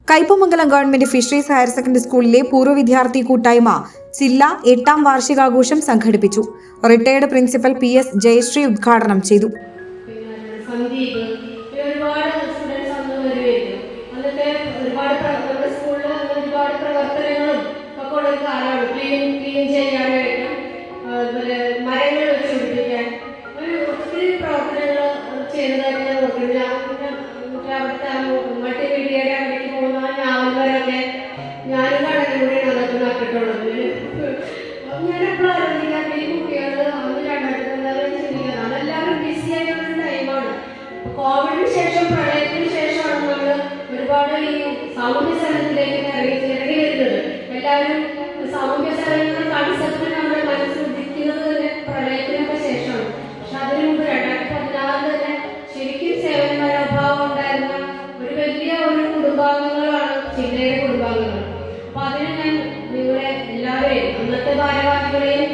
Kaipamangalam government fisheries higher secondary സ്കൂളിലെ പൂർവ്വ വിദ്യാർത്ഥി കൂട്ടായ്മ ജില്ല 8ാം വാർഷികാഘോഷം സംഘടിപ്പിച്ചു. റിട്ടയർഡ് പ്രിൻസിപ്പൽ PS ജയശ്രീ ഉദ്ഘാടനം ചെയ്തു. കോവിഡിന് ശേഷം പ്രളയത്തിന് ശേഷമാണ് നമ്മൾ ഒരുപാട് ഈ സാമൂഹ്യ സേവനത്തിലേക്ക് ഇറങ്ങി വരുന്നത്. എല്ലാവരും സാമൂഹ്യ സേവനങ്ങൾ കൺസെപ്റ്റ് നമ്മുടെ മനസ്സിൽ ഉദിക്കുന്നത് തന്നെ പ്രളയത്തിനൊക്കെ ശേഷമാണ്. പക്ഷെ അതിനു മുമ്പ് 2016 തന്നെ ശരിക്കും സേവന മനോഭാവം ഉണ്ടായിരുന്ന ഒരു വലിയ കുടുംബാംഗങ്ങളാണ് ജില്ലയുടെ കുടുംബാംഗങ്ങൾ. അപ്പൊ അതിന് ഞാൻ നിങ്ങളെ എല്ലാവരെയും, അന്നത്തെ ഭാരവാഹികളെയും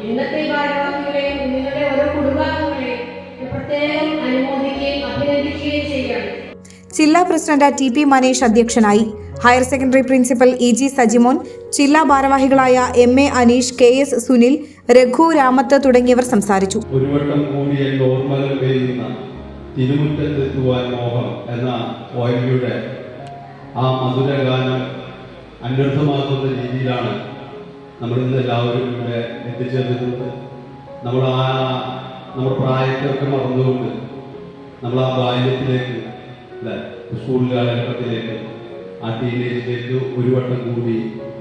ഇന്നത്തെ ഭാരവാഹികളെയും നിങ്ങളുടെ ഓരോ കുടുംബാംഗങ്ങളെയും പ്രത്യേകം അനുമോദിക്കുകയും അഭിനന്ദിക്കുകയും ചെയ്യണം. ജില്ലാ പ്രസിഡന്റ് TP മനീഷ് അധ്യക്ഷനായി. Higher secondary principal EG Sajimon, ജില്ലാ ഭാരവാഹികളായ MA അനീഷ്, KS സുനിൽ, രഘു രാമത്ത് തുടങ്ങിയവർ സംസാരിച്ചു. ഒരു വട്ടം കൂടി എൻ്റെ ഓർമ്മകൾ പെയ്യുന്ന തിരുമുറ്റത്തെത്തുവാൻ മോഹം എന്ന OMV-യുടെ ആ മധുരഗാനം അന്വർത്ഥമാക്കുന്ന രീതിയിലാണ് നമ്മൾ ഇന്ന് എല്ലാവരും ഇവിടെ എത്തിച്ചേർന്നിരുന്നത്. നമ്മുടെ പ്രായത്തൊക്കെ മറന്നുകൊണ്ട് നമ്മൾ ആ ബാല്യത്തിലേക്ക്, സ്കൂൾ കാലഘട്ടത്തിലേക്ക്, ആ ടീനേജിലേക്ക് ഒരു വട്ടം കൂടി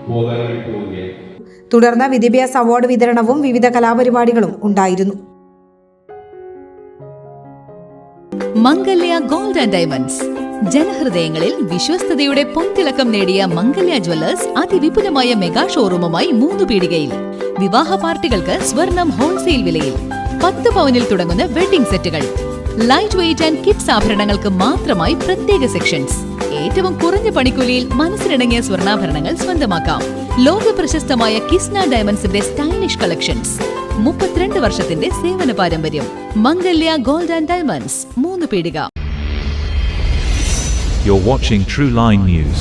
പോകാനായി പോവുകയാണ്. തുടർന്ന് വിദ്യാഭ്യാസ അവാർഡ് വിതരണവും വിവിധ കലാപരിപാടികളും ഉണ്ടായിരുന്നു. മംഗല്യ ഗോൾഡ് ആൻഡ് ഡയമണ്ട്സ്, ജനഹൃദയങ്ങളിൽ വിശ്വസ്തയുടെ പൊൻതിളക്കം നേടിയ മംഗല്യ ജ്വല്ലേഴ്സ് അതിവിപുലമായ മെഗാ ഷോറൂമുമായി 3 പീടികയിൽ. വിവാഹ പാർട്ടികൾക്ക് സ്വർണം ഹോൾസെയിൽ വിലയിൽ. 10 പവനിൽ തുടങ്ങുന്ന വെഡിംഗ് സെറ്റുകൾ, ലൈറ്റ് വെയ്റ്റ് ആൻഡ് കിഡ്സ് ആഭരണങ്ങൾക്ക് മാത്രമായി പ്രത്യേക സെക്ഷൻസ്. ഏറ്റവും കുറഞ്ഞ പണിക്കൂലിയിൽ മനസ്സിലിണങ്ങിയ സ്വർണ്ണാഭരണങ്ങൾ സ്വന്തമാക്കാം. ലോക പ്രശസ്തമായ കിസ്ന ഡയമണ്ട്സിന്റെ സ്റ്റൈലിഷ് കളക്ഷൻസ്. 32 വർഷത്തിന്റെ സേവന പാരമ്പര്യം. മംഗല്യ ഗോൾഡ് ആൻഡ് ഡയമണ്ട്സ്, 3 പീടിക. You're watching True Line News.